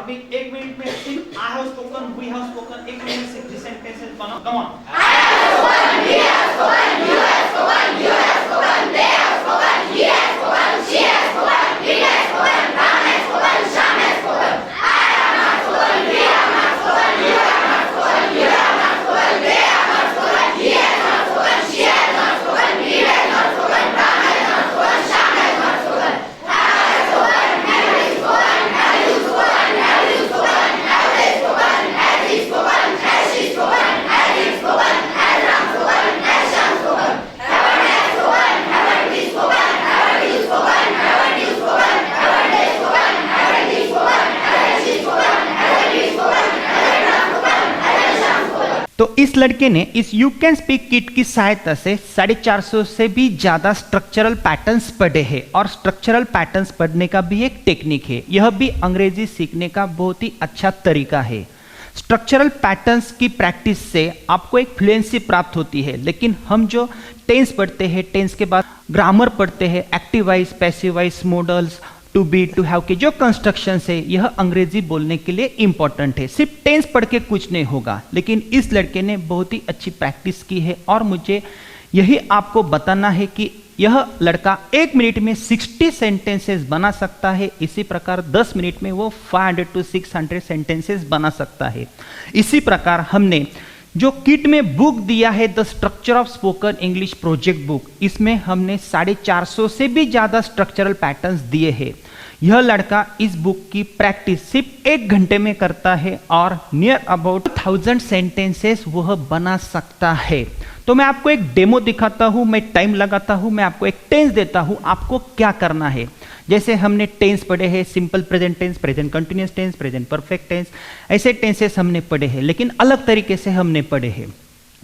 अभी 1 मिनट में सिर्फ I have spoken, we have spoken, 1 minute में सिर्फ सेंटेंसेस बनाओ। Come on. I have spoken, we have spoken, you have spoken, you have spoken, they have spoken, he has spoken, she has spoken, it has spoken, Ram has spoken, Shyam has spoken. I have not spoken, we have not spoken, you have not spoken, you have not spoken, they have not spoken, he has not spoken, she has not spoken, it has not spoken, Ram has not spoken, Shyam has not spoken. Have I spoken, have we spoken, have you spoken, have you spoken, have they spoken, has he spoken, has she spoken, has it spoken, has Ram spoken, has Shyam spoken. Haven't I spoken, haven't we spoken, haven't you spoken, haven't you spoken, haven't they spoken, haven't he spoken, haven't she spoken, haven't we spoken, haven't Ram spoken, haven't Shyam spoken. तो इस लड़के ने इस you can speak kit की सहायता से 450 से भी ज़्यादा स्ट्रक्चरल पैटर्न्स पढ़े हैं और स्ट्रक्चरल पैटर्न्स पढ़ने का भी एक टेक्निक है। यह भी अंग्रेजी सीखने का बहुत ही अच्छा तरीका है। स्ट्रक्चरल पैटर्न्स की प्रैक्टिस से आपको एक फ्लुएंसी प्राप्त होती है, लेकिन हम जो टेंस पढ़ते हैं, टेंस के बाद ग्रामर पढ़ते हैं, active wise, passive wise, modals, to be, to have के जो कंस्ट्रक्शन है, यह अंग्रेजी बोलने के लिए इंपॉर्टेंट है। सिर्फ टेंस पढ़ के कुछ नहीं होगा, लेकिन इस लड़के ने बहुत ही अच्छी प्रैक्टिस की है और मुझे यही आपको बताना है कि यह लड़का 1 मिनट में 60 सेंटेंसेस बना सकता है। इसी प्रकार 10 मिनट में वो 500 to 600 सेंटेंसेस बना सकता है। इसी प्रकार हमने जो किट में बुक दिया है, the structure of spoken English project book, इसमें हमने 450 से भी ज़्यादा स्ट्रक्चरल पैटर्न्स दिए हैं। यह लड़का इस बुक की प्रैक्टिस सिर्फ 1 घंटे में करता है और नियर अबाउट 1000 सेंटेंसेस वह बना सकता है। तो मैं आपको एक डेमो दिखाता हूँ, मैं टाइम लगाता हूँ, मैं आपको एक टेंस देता हूँ, आपको क्या करना है। जैसे हमने टेंस पढ़े हैं, simple present tense, present continuous tense, present perfect tense, ऐसे टेंसेस हमने पढ़े हैं, लेकिन अलग तरीके से हमने पढ़े हैं।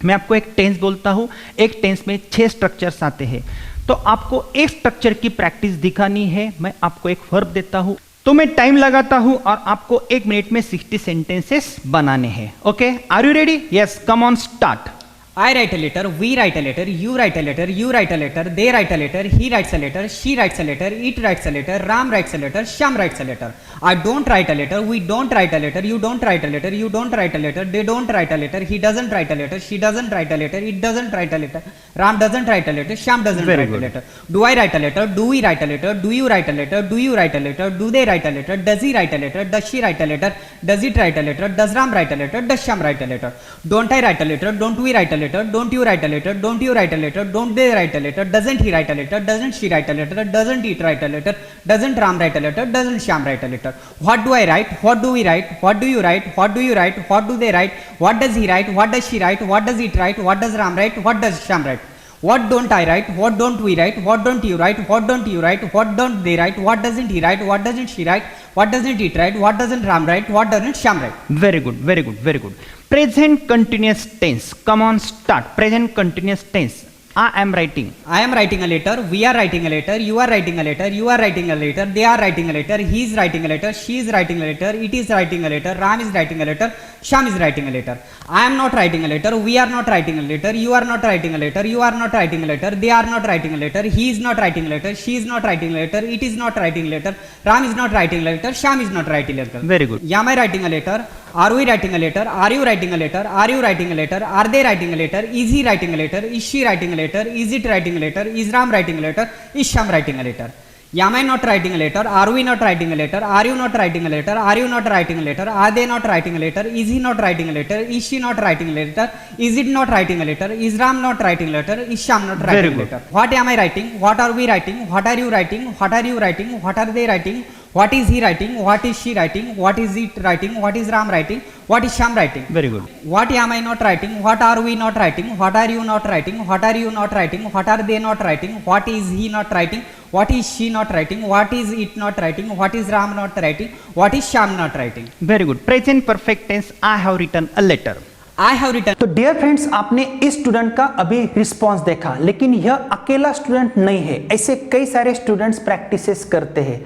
मैं आपको एक टेंस बोलता हूँ, एक टेंस में 6 स्ट्रक्चर्स आते हैं, तो आपको एक स्ट्रक्चर की प्रैक्टिस दिखानी है। मैं आपको एक वर्ब देता हूँ, तो मैं टाइम लगाता हूँ और आपको 1 मिनट में 60 सेंटेंसेस बनाने हैं। Okay, are you ready? Yes, come on, start. I write a letter, we write a letter, you write a letter, you write a letter, they write a letter, he writes a letter, she writes a letter, it writes a letter, Ram writes a letter, Shyam writes a letter. I don't write a letter, we don't write a letter, you don't write a letter, you don't write a letter, they don't write a letter, he doesn't write a letter, she doesn't write a letter, it doesn't write a letter, Ram doesn't write a letter, Shyam doesn't Very write good. a letter. Do I write a letter? Do we write a letter? Do you write a letter? Do you write a letter? Do they write a letter? Does he write a letter? Does she write a letter? Does it write a letter? Does Ram write a letter? Does Shyam write a letter? Don't I write a letter? Don't we write a letter? Don't you write a letter? Don't you write a letter? Don't they write a letter? Doesn't he write a letter? Doesn't she write a letter? Doesn't it write a letter? Doesn't Ram write a letter? Doesn't Shyam write a letter? What do I write? What do we write? What do you write? What do you write? What do they write? What does he write? What does she write? What does it write? What does Ram write? What does Shyam write? What don't I write? What don't we write? What don't you write? What don't you write? What don't they write? What doesn't he write? What doesn't she write? What doesn't it write? What doesn't Ram write? What doesn't Shyam write? Very good, very good, very good. Present continuous tense. Come on, start. Present continuous tense. I am writing. I am writing a letter, we are writing a letter, you are writing a letter, you are writing a letter, they are writing a letter, he is writing a letter, she is writing a letter, it is writing a letter, Ram is writing a letter, Shyam is writing a letter. I am not writing a letter, we are not writing a letter, you are not writing a letter, you are not writing a letter, they are not writing a letter, he is not writing a letter, she is not writing a letter, it is not writing a letter, Ram is not writing a letter, Shyam is not writing a letter. Very good. Am I writing a letter? Are we writing a letter? Are you writing a letter? Are you writing a letter? Are they writing a letter? Is he writing a letter? Is she writing a letter? Is it writing a letter? Is Ram writing a letter? Is Shyam writing a letter? Am I not writing a letter? Are we not writing a letter? Are you not writing a letter? Are you not writing a letter? Are they not writing a letter? Is he not writing a letter? Is she not writing a letter? Is it not writing a letter? Is Ram not writing a letter? Is Shyam not Very writing a good. letter? What am I writing? What are we writing? What are you writing? What are you writing? What are they writing? What is he writing? What is she writing? What is it writing? What is Ram writing? What is Shyam writing? Very good. What am I not writing? What are we not writing? What are you not writing? What are you not writing? What are they not writing? What is he not writing? What is she not writing? What is it not writing? What is Ram not writing? What is Shyam not writing? Very good. Present perfect tense. I have written a letter. I have written. तो dear friends, आपने इस student का अभी response देखा, लेकिन यह अकेला student नहीं है, ऐसे कई सारे स्टूडेंट्स प्रैक्टिसेस करते हैं।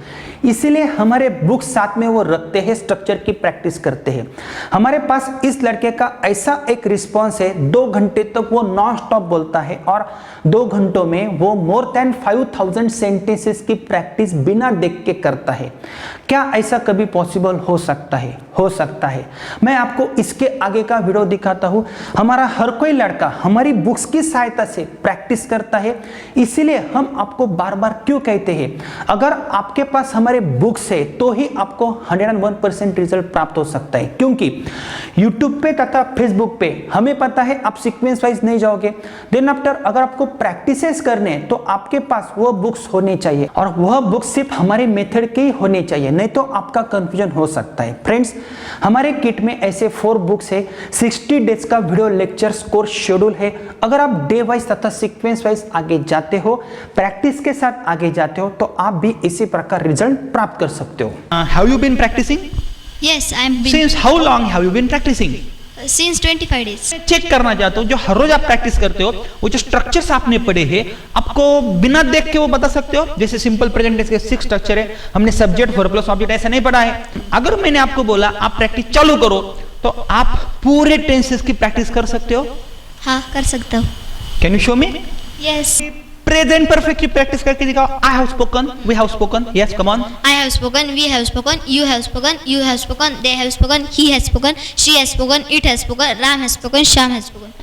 इसीलिए हमारे बुक साथ में वो रखते हैं, स्ट्रक्चर की प्रैक्टिस करते हैं। हमारे पास इस लड़के का ऐसा एक रिस्पांस है, 2 घंटे तक वो नॉन स्टॉप बोलता है और 2 घंटों में वो मोर देन 5000 सेंटेंसेस की प्रैक्टिस बिना देख के करता है। क्या ऐसा कभी पॉसिबल हो सकता है? हो सकता है। मैं आपको इसके आगे का वीडियो दिखाता हूं। हमारा हर कोई लड़का हमारी बुक्स की सहायता से प्रैक्टिस करता है, इसीलिए हम आपको बार बार क्यों कहते हैं, अगर आपके पास हमारे बुक्स है तो ही आपको 101% रिजल्ट प्राप्त हो सकता है। क्योंकि यूट्यूब पे तथा फेसबुक पे हमें पता है आप सीक्वेंस वाइज नहीं जाओगे, देन आफ्टर अगर आपको प्रैक्टिसेस करने हैं तो आपके पास वो बुक्स होने चाहिए, और वह बुक्स सिर्फ हमारे मेथड के ही होने चाहिए, नहीं तो आपका कंफ्यूजन हो सकता है। फ्रेंड्स, हमारे किट में ऐसे 4 बुक्स है, 60 डेज का वीडियो लेक्चर्स कोर्स शेड्यूल है। अगर आप डे वाइज तथा सीक्वेंस वाइज आगे जाते हो, प्रैक्टिस के साथ आगे जाते हो, तो आप भी इसी प्रकार रिजल्ट प्राप्त कर सकते हो। Have you been practicing? Yes, I'm been Since how long have you been practicing? since 25 days. Check करना चाहता हूँ, जो हर रोज आप प्रैक्टिस करते हो, वो जो स्ट्रक्चर्स आपने पढ़े हैं, आपको बिना देख के वो बता सकते हो? जैसे सिंपल प्रेजेंट टेंस के 6 स्ट्रक्चर है, हमने सब्जेक्ट वर्ब प्लस ऑब्जेक्ट ऐसा नहीं पढ़ा है। अगर मैंने आपको बोला आप प्रैक्टिस चालू करो, तो आप पूरे टेंसेस की प्रैक्टिस कर सकते हो? हाँ, कर सकता हूँ। Can you show me? Yes, present perfect की प्रैक्टिस करके दिखाओ। I have spoken, we have spoken, yes come on. I have spoken, we have spoken, you have spoken, you have spoken, they have spoken, he has spoken, she has spoken, it has spoken, Ram has spoken, Sham has spoken.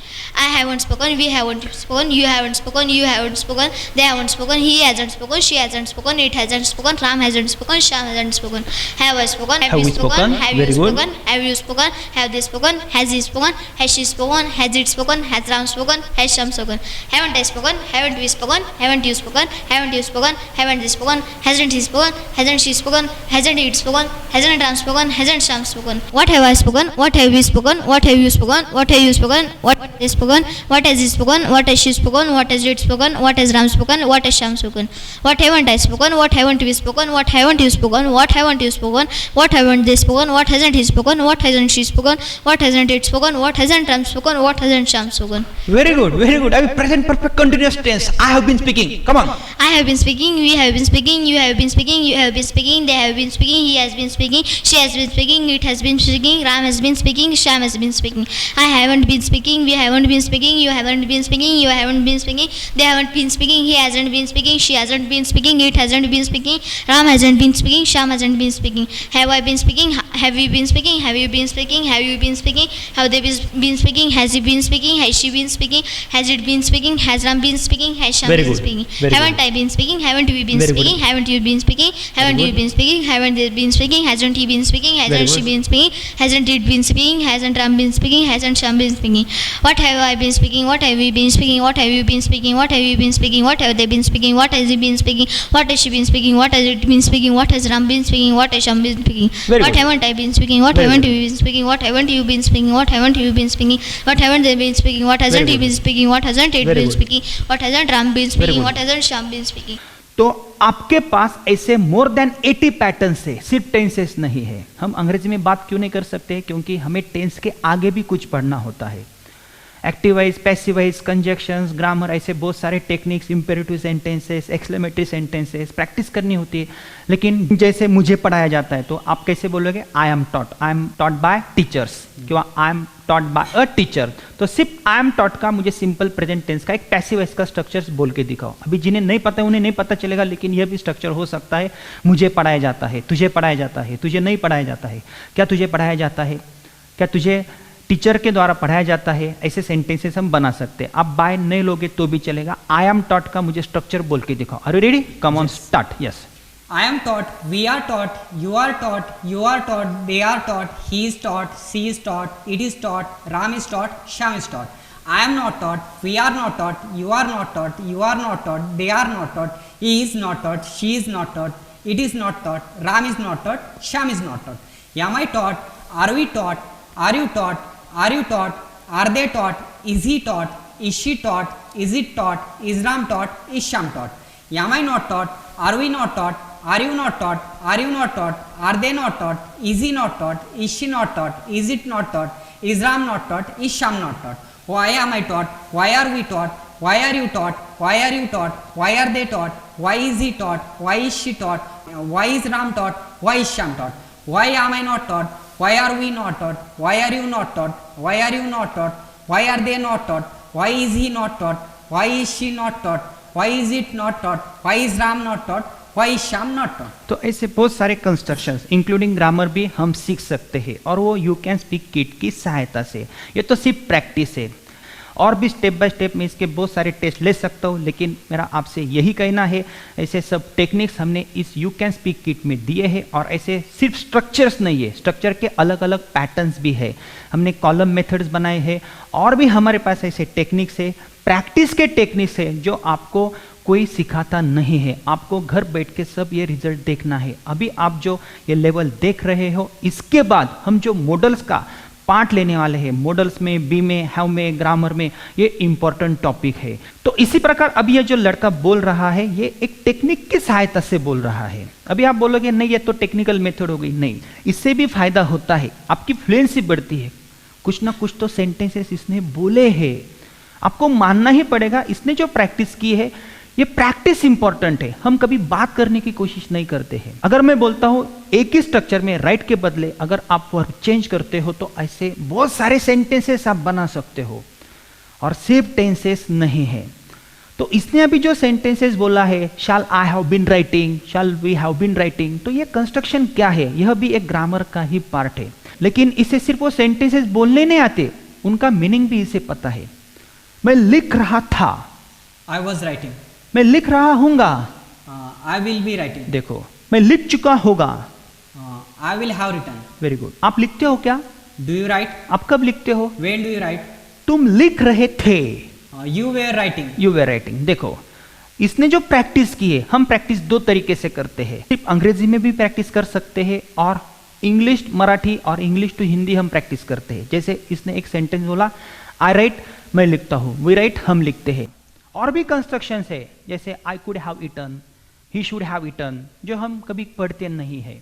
I haven't spoken, we haven't spoken, you haven't spoken, you haven't spoken, they haven't spoken, he hasn't spoken, she hasn't spoken, it hasn't spoken, Ram hasn't spoken, Sham hasn't spoken. Have I spoken? Have you spoken? Have you Very good. spoken? Have you spoken? Have they spoken? Has he spoken? Has she spoken? Has it spoken? Has Ram spoken? Has Sham spoken? Haven't I spoken? Haven't we spoken? Haven't you spoken? Haven't you spoken? Haven't they spoken? Hasn't he spoken? Hasn't she spoken? Hasn't it spoken? Hasn't Ram spoken? Hasn't Sham spoken? What have I spoken? What have we spoken? What have you spoken? What have you spoken? What have they spoken? What has he spoken? What has she spoken? What has it spoken? What has Ram spoken? What has Sham spoken? What haven't I spoken? What haven't we spoken? What haven't you spoken? What haven't you spoken? What haven't they spoken? What hasn't he spoken? What hasn't she spoken? What hasn't it spoken? What hasn't Ram spoken? What hasn't Sham spoken? Very good, very good. I will present perfect continuous tense. I have been speaking. Come on. I have been speaking, we have been speaking, you have been speaking, you have been speaking, they have been speaking, he has been speaking, she has been speaking, it has been speaking, Ram has been speaking, Sham has been speaking. I haven't been speaking, we haven't been speaking, you haven't been speaking, you haven't been speaking, they haven't been speaking, he hasn't been speaking, she hasn't been speaking, it hasn't been speaking, Ram hasn't been speaking, Sham hasn't been speaking. Have I been speaking? Have you been speaking? Have you been speaking? Have you been speaking? Have they been speaking? Has he been speaking? Has she been speaking? Has it been speaking? Has Ram been speaking? Has Sham Very been good. speaking? Very Haven't I been speaking? Haven't we been Very good. speaking? Haven't you been speaking? Haven't you good. been speaking? Haven't they been speaking? Hasn't he been speaking? Very Hasn't she good. been speaking? Hasn't it been speaking? Hasn't Ram been speaking? Hasn't Sham been speaking? What have I been speaking? What have we been speaking? What have you been speaking? What have you been speaking? What have they been speaking? What has he been speaking? What has she been speaking? What has it been speaking? What has Ram been speaking? What has Sham been speaking? Very What good. haven't I been speaking? What Very haven't good. you been speaking? What haven't you been speaking? What haven't you been speaking? What haven't they been speaking? What hasn't Very he good. been speaking? What hasn't it Very been good. speaking? What hasn't Ram been Very speaking? good. What hasn't Sham been speaking? तो आपके पास ऐसे more than 80 patterns है, सिर्फ tenses नहीं है। हम अंग्रेजी में बात क्यों नहीं कर सकते? क्योंकि हमें टेंस के आगे भी कुछ पढ़ना होता है। Active wise, passive wise, conjunctions, grammar, ऐसे बहुत सारे techniques, imperative sentences, exclamatory sentences practice करनी होती है। लेकिन जैसे मुझे पढ़ाया जाता है तो आप कैसे बोलोगे? I am taught by teachers, क्यों? I am taught by a teacher. तो सिर्फ आई एम टॉट का मुझे सिंपल प्रेजेंट टेंस का एक पैसिव वाइज का स्ट्रक्चर बोल के दिखाओ। अभी जिन्हें नहीं पता है उन्हें नहीं पता चलेगा, लेकिन यह भी स्ट्रक्चर हो सकता है। मुझे पढ़ाया जाता है, तुझे पढ़ाया जाता है, तुझे नहीं पढ़ाया जाता है। क्या तुझे पढ़ाया जाता है? क्या तुझे टीचर के द्वारा पढ़ाया जाता है? ऐसे सेंटेंसेस हम बना सकते हैं। आप बाय नहीं लोगे तो भी चलेगा। आई एम टॉट का मुझे स्ट्रक्चर बोल के दिखाओ। Are you ready? Come on, start. Yes. I am taught, we are taught, you are taught, they are taught, he is taught, she is taught, it is taught, Ram is taught, Sham is taught. I am not taught, we are not taught, you are not taught, they are not taught, he is not taught, she is not taught, it is not taught, Ram is not taught, Sham is not taught. Am I taught? Are we taught? Are you taught? Are you taught? Are they taught? Is he taught? Is she taught? Is it taught? Is Ram taught? Is Sham taught? Am I not taught? Are we not taught? Are you not taught? Are you not taught? Are they not taught? Is he not taught? Is she not taught? Is it not taught? Is Ram not taught? Is Sham not taught? Why am I taught? Why are we taught? Why are you taught? Why are you taught? Why are they taught? Why is he taught? Why is she taught? Why is Ram taught? Why is Sham taught? Why am I not taught? Why are we not taught? Why are you not taught? Why are you not taught? Why are they not taught? Why is he not taught? Why is she not taught? Why is it not taught? Why is Ram not taught? Why is Sham not taught? तो ऐसे बहुत सारे constructions including grammar भी हम सीख सकते हैं और वो यू कैन स्पीक किट की सहायता से। ये तो सिर्फ प्रैक्टिस है, और भी स्टेप बाय स्टेप मैं इसके बहुत सारे टेस्ट ले सकता हूँ, लेकिन मेरा आपसे यही कहना है ऐसे सब टेक्निक्स हमने इस यू कैन स्पीक किट में दिए हैं। और ऐसे सिर्फ स्ट्रक्चर्स नहीं है, स्ट्रक्चर के अलग अलग पैटर्न्स भी है, हमने कॉलम मेथड्स बनाए हैं, और भी हमारे पास ऐसे टेक्निक्स है, प्रैक्टिस के टेक्निक्स है जो आपको कोई सिखाता नहीं है। आपको घर बैठ के सब ये रिजल्ट देखना है। अभी आप जो ये लेवल देख रहे हो, इसके बाद हम जो मॉडल्स का पार्ट लेने वाले हैं, मॉडल्स में, बी में, हैव में, ग्रामर में, ये इंपॉर्टेंट टॉपिक है। तो इसी प्रकार अभी ये जो लड़का बोल रहा है ये एक टेक्निक की सहायता से बोल रहा है। अभी आप बोलोगे नहीं ये तो टेक्निकल मेथड हो गई, नहीं, इससे भी फायदा होता है, आपकी फ्लुएंसी बढ़ती है। कुछ ना कुछ तो सेंटेंसेस इसने बोले हैं, आपको मानना ही पड़ेगा इसने जो प्रैक्टिस की है, ये प्रैक्टिस इंपॉर्टेंट है। हम कभी बात करने की कोशिश नहीं करते हैं। अगर मैं बोलता हूं एक ही स्ट्रक्चर में राइट के बदले अगर आप वर्ब चेंज करते हो तो ऐसे बहुत सारे सेंटेंसेस आप बना सकते हो, और सिर्फ टेंसेस नहीं है। तो इसने अभी जो सेंटेंसेस बोला है, shall I have been writing, shall we have been writing, तो ये कंस्ट्रक्शन क्या है, यह भी एक ग्रामर का ही पार्ट है। लेकिन इसे सिर्फ वो सेंटेंसेस बोलने नहीं आते, उनका मीनिंग भी इसे पता है। मैं लिख रहा था, I was writing. मैं लिख रहा हूंगा, I will be writing. देखो मैं लिख चुका होगा, I will have written. Very good. आप लिखते हो क्या? Do you write? आप कब लिखते हो? When do you write? तुम लिख रहे थे, You were writing. You way writing. देखो इसने जो प्रैक्टिस की है, हम प्रैक्टिस दो तरीके से करते हैं, सिर्फ अंग्रेजी में भी प्रैक्टिस कर सकते हैं और इंग्लिश मराठी और इंग्लिश टू हिंदी हम प्रैक्टिस करते हैं। जैसे इसने एक सेंटेंस बोला, आई राइट, मैं लिखता हूँ, वी राइट, हम लिखते हैं। और भी कंस्ट्रक्शंस है जैसे I could have eaten, he should have eaten, जो हम कभी पढ़ते नहीं है।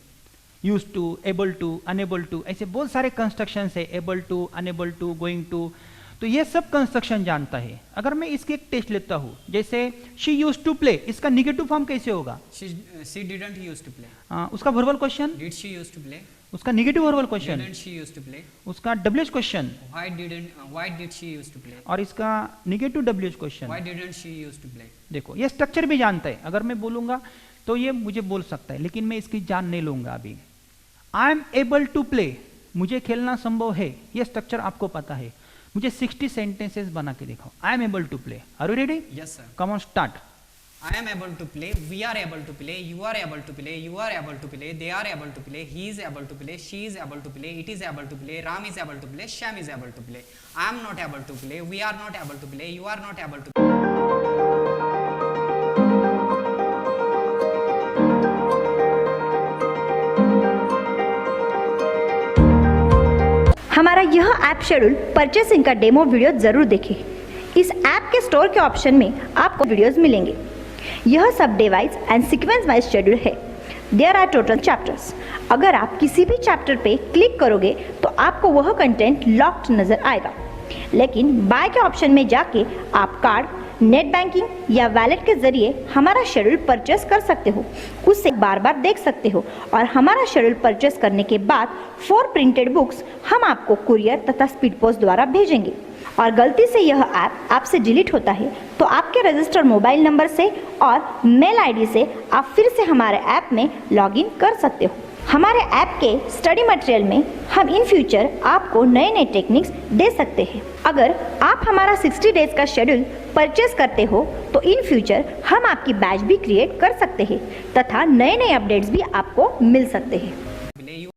Use to, able to, unable to, ऐसे बहुत सारे कंस्ट्रक्शंस है, able to, unable to, going to, तो ये सब कंस्ट्रक्शन जानता है। अगर मैं इसके एक टेस्ट लेता हूँ, जैसे शी यूज टू प्ले, इसका निगेटिव फॉर्म कैसे होगा? She didn't used to play. उसका verbal question, Did she used to play? उसका negative verbal question, Didn't she used to play? उसका WH question, Why did she used to play? और इसका negative WH question. Why didn't she used to play? देखो ये structure भी जानता है। अगर मैं बोलूंगा तो ये मुझे बोल सकता है, लेकिन मैं इसकी जान नहीं लूंगा अभी। I am able to play, मुझे खेलना संभव है, ये स्ट्रक्चर आपको पता है। मुझे 60 सेंटेंसेस बना के दिखाओ। I am able to play, are you ready? Yes, sir. Come on start. I am able to play, we are able to play, you are able to play, you are able to play, they are able to play, he is able to play, she is able to play, it is able to play, Ram is able to play, Sham is able to play, I am not able to play, we are not able to play, you are not able to play. हमारा यह app schedule purchasing का demo video जरूर देखें। इस app के store के option में आपको वीडियोस मिलेंगे। यह सब device and sequence wise schedule है। There are total chapters. अगर आप किसी भी चैप्टर पे क्लिक करोगे तो आपको वह कंटेंट लॉक्ड नजर आएगा, लेकिन बाय के ऑप्शन में जाके आप कार्ड, नेट बैंकिंग या वैलेट के जरिए हमारा शेड्यूल परचेस कर सकते हो। उससे बार बार देख सकते हो और हमारा शेड्यूल परचेस करने के बाद 4 प्रिंटेड बुक्स हम आपको कुरियर तथा स्पीड पोस्ट द्वारा भेजेंगे। और गलती से यह ऐप आपसे डिलीट होता है तो आपके रजिस्टर्ड मोबाइल नंबर से और मेल आईडी से आप फिर से हमारे ऐप में लॉगिन कर सकते हो। हमारे ऐप के स्टडी मटेरियल में हम इन फ्यूचर आपको नए नए टेक्निक्स दे सकते हैं। अगर आप हमारा 60 डेज का शेड्यूल परचेस करते हो तो इन फ्यूचर हम आपकी बैच भी क्रिएट कर सकते हैं तथा नए नए अपडेट्स भी आपको मिल सकते हैं।